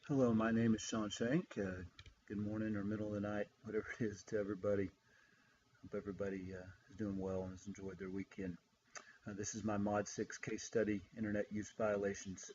Hello, my name is Sean Shank. Good morning or middle of the night, whatever it is to everybody. Hope everybody is doing well and has enjoyed their weekend. This is my Mod 6 case study, Internet Use Violations.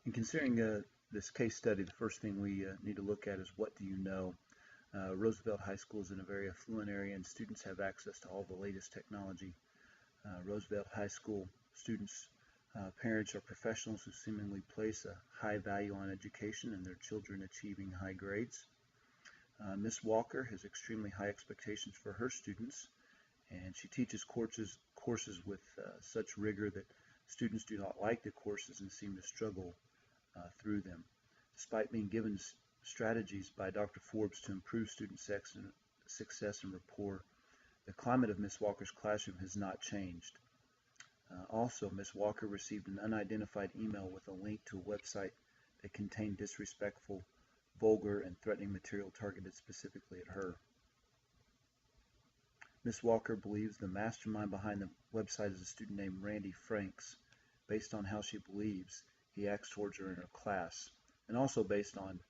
In considering this case study, the first thing we need to look at is what do you know? Roosevelt High School is in a very affluent area and students have access to all the latest technology. Roosevelt High School students' parents are professionals who seemingly place a high value on education and their children achieving high grades. Ms. Walker has extremely high expectations for her students, and she teaches courses with such rigor that students do not like the courses and seem to struggle through them. Despite being given strategies by Dr. Forbes to improve student success and rapport, the climate of Ms. Walker's classroom has not changed. Also, Ms. Walker received an unidentified email with a link to a website that contained disrespectful, vulgar, and threatening material targeted specifically at her. Ms. Walker believes the mastermind behind the website is a student named Randy Franks, based on how she believes he acts towards her in her class, and also based on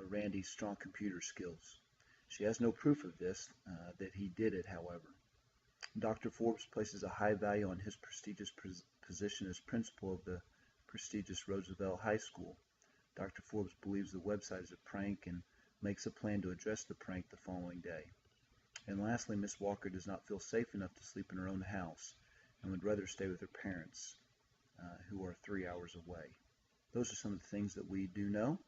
Randy's strong computer skills. She has no proof of this, that he did it, however. Dr. Forbes places a high value on his prestigious position as principal of the prestigious Roosevelt High School. Dr. Forbes believes the website is a prank and makes a plan to address the prank the following day. And lastly, Miss Walker does not feel safe enough to sleep in her own house and would rather stay with her parents, who are 3 hours away. Those are some of the things that we do know.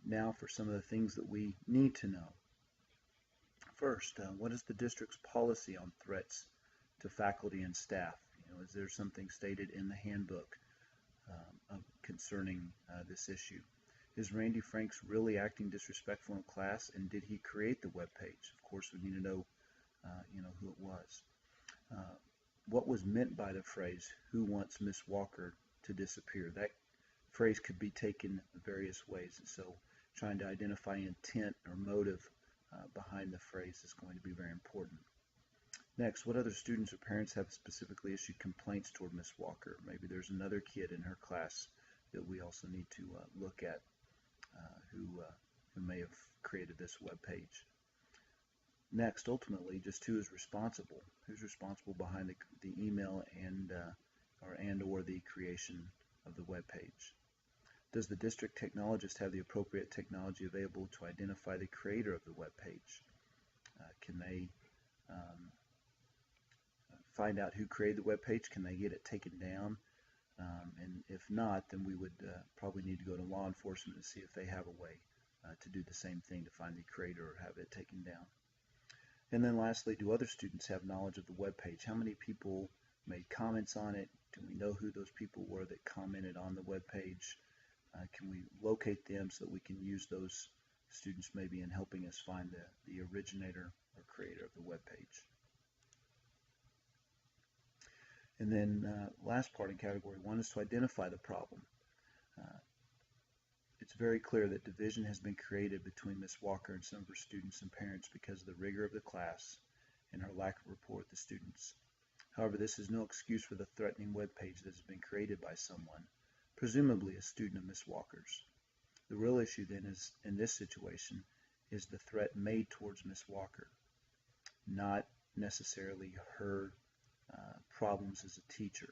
Now for some of the things that we need to know. First, what is the district's policy on threats to faculty and staff? Is there something stated in the handbook concerning this issue? Is Randy Franks really acting disrespectful in class, and did he create the web page? Of course, we need to know, who it was. What was meant by the phrase, "Who wants Miss Walker to disappear?" That phrase could be taken various ways, and so trying to identify intent or motive behind the phrase is going to be very important. Next, what other students or parents have specifically issued complaints toward Miss Walker? Maybe there's another kid in her class that we also need to look at who may have created this web page. Next, ultimately, just who is responsible? Who's responsible behind the email and or the creation of the web page? Does the district technologist have the appropriate technology available to identify the creator of the web page? Can they find out who created the web page? Can they get it taken down? And if not, then we would probably need to go to law enforcement and see if they have a way to do the same thing to find the creator or have it taken down. And then lastly, do other students have knowledge of the web page? How many people made comments on it? Do we know who those people were that commented on the web page? Can we locate them so that we can use those students maybe in helping us find the originator or creator of the web page? And then last part in category 1 is to identify the problem. It's very clear that division has been created between Ms. Walker and some of her students and parents because of the rigor of the class and her lack of rapport with the students. However, this is no excuse for the threatening web page that has been created by someone, presumably a student of Ms. Walker's. The real issue then is, in this situation, is the threat made towards Ms. Walker, not necessarily her problems as a teacher.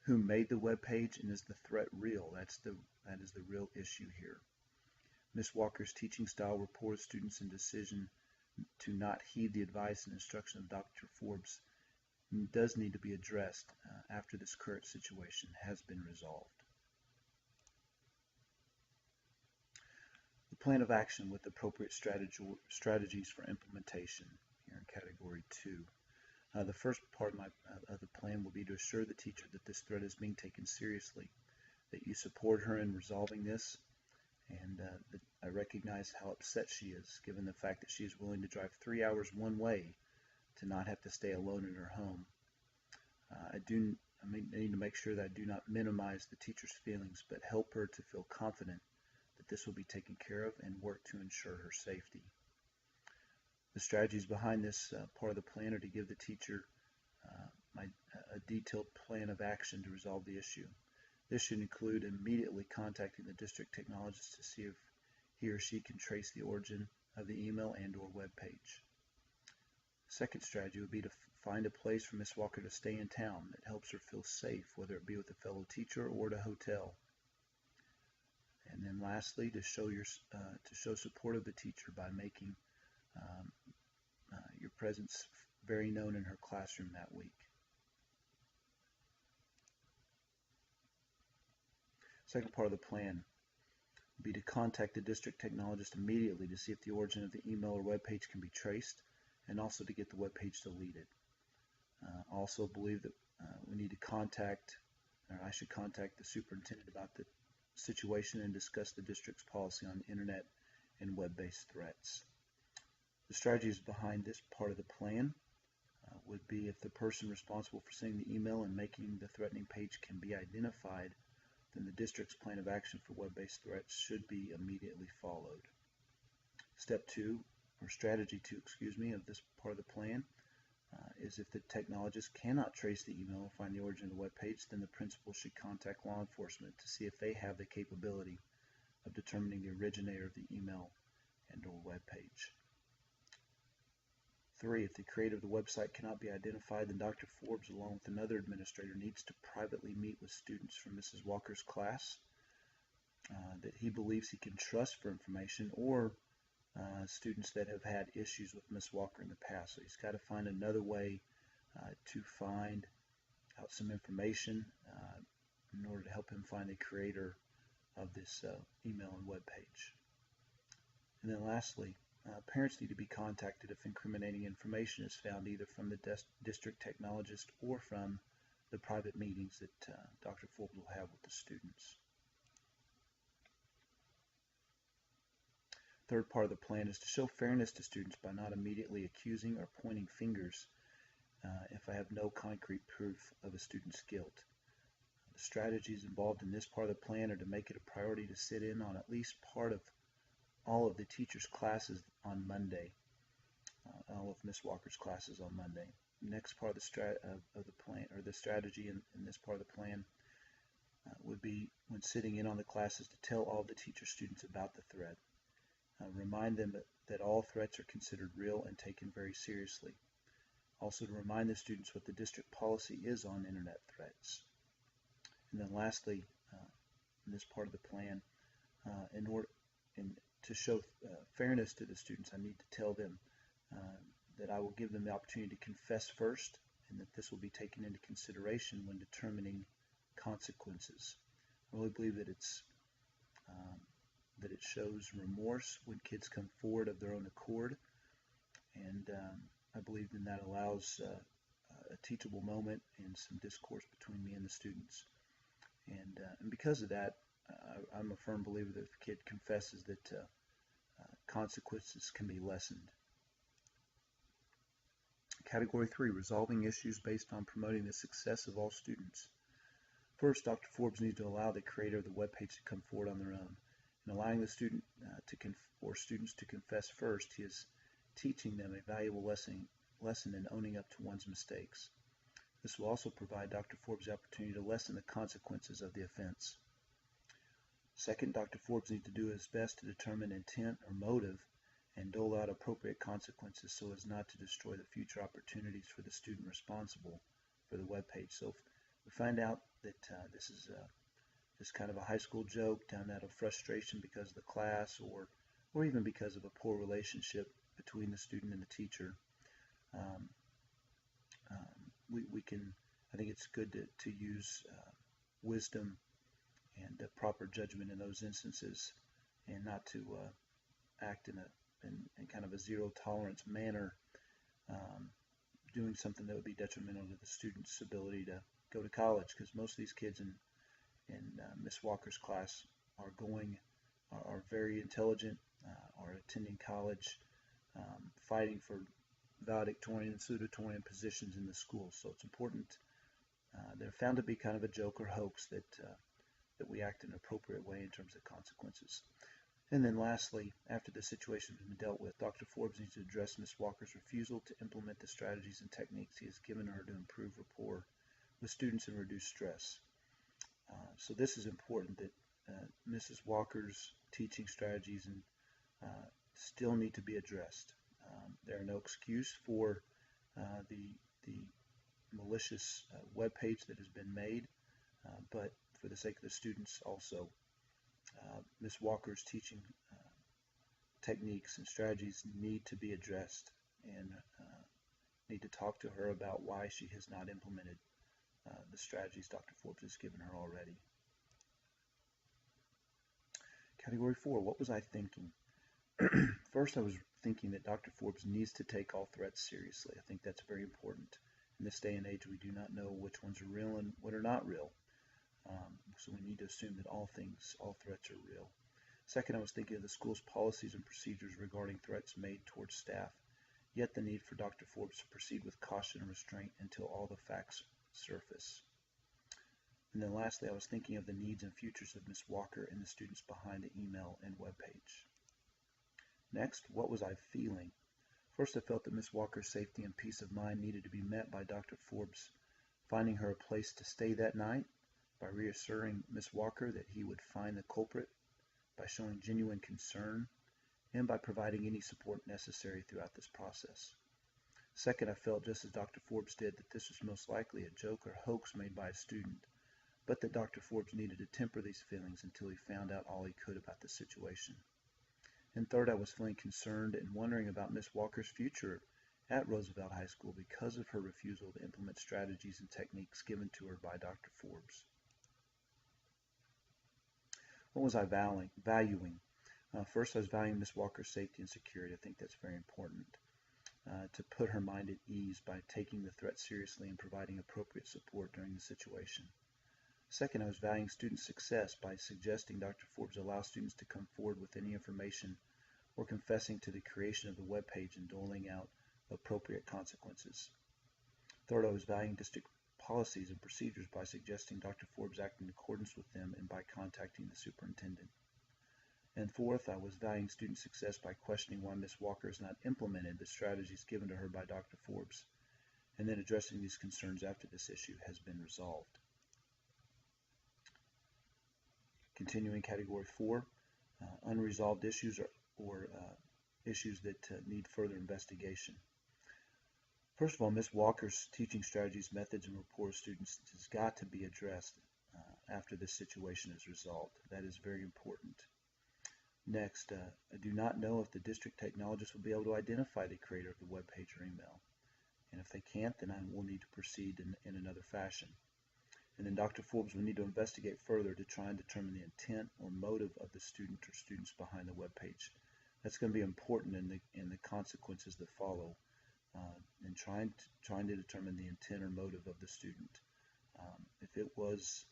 Who made the web page, and is the threat real? That is the real issue here. Ms. Walker's teaching style, rapport with students, and decision to not heed the advice and instruction of Dr. Forbes does need to be addressed after this current situation has been resolved. The plan of action with appropriate strategies for implementation here in category 2. The first part of the plan will be to assure the teacher that this threat is being taken seriously, that you support her in resolving this, and that I recognize how upset she is, given the fact that she is willing to drive 3 hours one way to not have to stay alone in her home. I need to make sure that I do not minimize the teacher's feelings, but help her to feel confident that this will be taken care of and work to ensure her safety. The strategies behind this part of the plan are to give the teacher a detailed plan of action to resolve the issue. This should include immediately contacting the district technologist to see if he or she can trace the origin of the email and/or web page. Second strategy would be to find a place for Miss Walker to stay in town that helps her feel safe, whether it be with a fellow teacher or at a hotel. And then lastly, to show support of the teacher by making your presence very known in her classroom that week. Second part of the plan would be to contact the district technologist immediately to see if the origin of the email or web page can be traced, and also to get the web page deleted. Also believe that we need to contact, or I should contact the superintendent about the situation and discuss the district's policy on internet and web-based threats. The strategies behind this part of the plan would be if the person responsible for seeing the email and making the threatening page can be identified, then the district's plan of action for web-based threats should be immediately followed. Step 2, or strategy 2, of this part of the plan is if the technologist cannot trace the email or find the origin of the web page, then the principal should contact law enforcement to see if they have the capability of determining the originator of the email and or web page. 3, if the creator of the website cannot be identified, then Dr. Forbes, along with another administrator, needs to privately meet with students from Mrs. Walker's class that he believes he can trust for information, or students that have had issues with Miss Walker in the past. So he's got to find another way to find out some information in order to help him find the creator of this email and web page. And then lastly, parents need to be contacted if incriminating information is found, either from the district technologist or from the private meetings that Dr. Forbes will have with the students. Third part of the plan is to show fairness to students by not immediately accusing or pointing fingers if I have no concrete proof of a student's guilt. The strategies involved in this part of the plan are to make it a priority to sit in on at least part of all of the teachers' classes on Monday, all of Miss Walker's classes on Monday. The next part of the plan, or the strategy in this part of the plan, would be when sitting in on the classes to tell all the teacher students about the threat. Remind them that all threats are considered real and taken very seriously. Also to remind the students what the district policy is on internet threats. And then lastly, in this part of the plan, to show fairness to the students, I need to tell them that I will give them the opportunity to confess first, and that this will be taken into consideration when determining consequences. I really believe that that it shows remorse when kids come forward of their own accord, and I believe then that allows a teachable moment and some discourse between me and the students. And because of that, I'm a firm believer that if a kid confesses, that consequences can be lessened. Category 3, resolving issues based on promoting the success of all students. First, Dr. Forbes needs to allow the creator of the web page to come forward on their own. In allowing the student students to confess first, he is teaching them a valuable lesson in owning up to one's mistakes. This will also provide Dr. Forbes the opportunity to lessen the consequences of the offense. Second, Dr. Forbes needs to do his best to determine intent or motive and dole out appropriate consequences so as not to destroy the future opportunities for the student responsible for the web page. So if we find out that this is just kind of a high school joke done out of frustration because of the class, or even because of a poor relationship between the student and the teacher, we can, I think it's good to use wisdom and proper judgment in those instances, and not to act in kind of a zero tolerance manner, doing something that would be detrimental to the student's ability to go to college, because most of these kids in Miss Walker's class are very intelligent, are attending college, fighting for valedictorian and salutatorian positions in the school. So it's important. They're found to be kind of a joke or hoax that we act in an appropriate way in terms of consequences. And then lastly, after the situation has been dealt with, Dr. Forbes needs to address Miss Walker's refusal to implement the strategies and techniques he has given her to improve rapport with students and reduce stress. So this is important that Mrs. Walker's teaching strategies and still need to be addressed. There are no excuse for the malicious web page that has been made, but for the sake of the students also, Ms. Walker's teaching techniques and strategies need to be addressed, and need to talk to her about why she has not implemented the strategies Dr. Forbes has given her already. Category 4, what was I thinking? First, I was thinking that Dr. Forbes needs to take all threats seriously. I think that's very important. In this day and age, we do not know which ones are real and what are not real. So we need to assume that all threats are real. Second, I was thinking of the school's policies and procedures regarding threats made towards staff, yet the need for Dr. Forbes to proceed with caution and restraint until all the facts surface. And then lastly, I was thinking of the needs and futures of Ms. Walker and the students behind the email and webpage. Next, what was I feeling? First, I felt that Ms. Walker's safety and peace of mind needed to be met by Dr. Forbes finding her a place to stay that night, by reassuring Ms. Walker that he would find the culprit, by showing genuine concern, and by providing any support necessary throughout this process. Second, I felt just as Dr. Forbes did that this was most likely a joke or hoax made by a student, but that Dr. Forbes needed to temper these feelings until he found out all he could about the situation. And third, I was feeling concerned and wondering about Ms. Walker's future at Roosevelt High School because of her refusal to implement strategies and techniques given to her by Dr. Forbes. What was I valuing? First, I was valuing Ms. Walker's safety and security. I think that's very important. To put her mind at ease by taking the threat seriously and providing appropriate support during the situation. Second, I was valuing student success by suggesting Dr. Forbes allow students to come forward with any information or confessing to the creation of the web page and doling out appropriate consequences. Third, I was valuing district policies and procedures by suggesting Dr. Forbes act in accordance with them and by contacting the superintendent. And fourth, I was valuing student success by questioning why Ms. Walker has not implemented the strategies given to her by Dr. Forbes, and then addressing these concerns after this issue has been resolved. Continuing category 4, unresolved issues or issues that need further investigation. First of all, Ms. Walker's teaching strategies, methods, and rapport of students has got to be addressed after this situation is resolved. That is very important. Next, I do not know if the district technologist will be able to identify the creator of the web page or email. And if they can't, then I will need to proceed in another fashion. And then Dr. Forbes will need to investigate further to try and determine the intent or motive of the student or students behind the web page. That's going to be important in the consequences that follow, in trying to determine the intent or motive of the student. If it was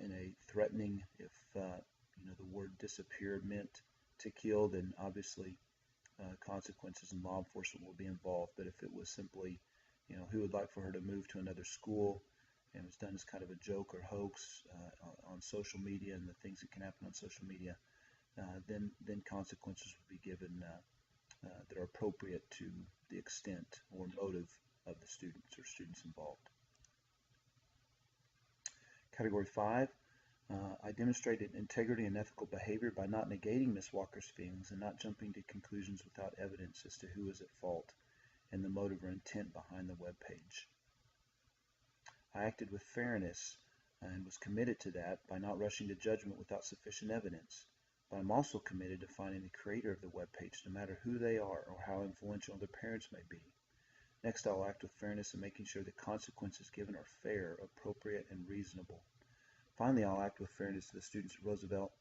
in a threatening, if the word disappear meant to kill, then obviously consequences and law enforcement will be involved. But if it was simply, who would like for her to move to another school, and it was done as kind of a joke or hoax on social media and the things that can happen on social media, then consequences will be given that are appropriate to the extent or motive of the students or students involved. Category 5, I demonstrated integrity and ethical behavior by not negating Ms. Walker's feelings and not jumping to conclusions without evidence as to who is at fault and the motive or intent behind the web page. I acted with fairness and was committed to that by not rushing to judgment without sufficient evidence. But I'm also committed to finding the creator of the web page, no matter who they are or how influential their parents may be. Next, I'll act with fairness in making sure the consequences given are fair, appropriate, and reasonable. Finally, I'll act with fairness to the students at Roosevelt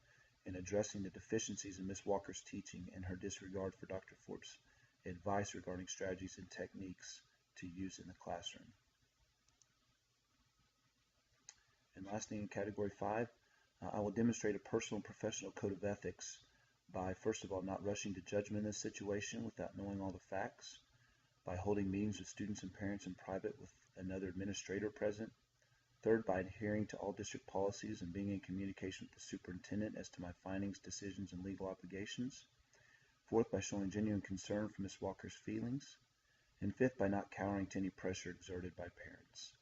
in addressing the deficiencies in Ms. Walker's teaching and her disregard for Dr. Forbes' advice regarding strategies and techniques to use in the classroom. And lastly, in Category 5, I will demonstrate a personal and professional code of ethics by, first of all, not rushing to judgment in this situation without knowing all the facts, by holding meetings with students and parents in private with another administrator present. Third, by adhering to all district policies and being in communication with the superintendent as to my findings, decisions, and legal obligations. Fourth, by showing genuine concern for Ms. Walker's feelings. And fifth, by not cowering to any pressure exerted by parents.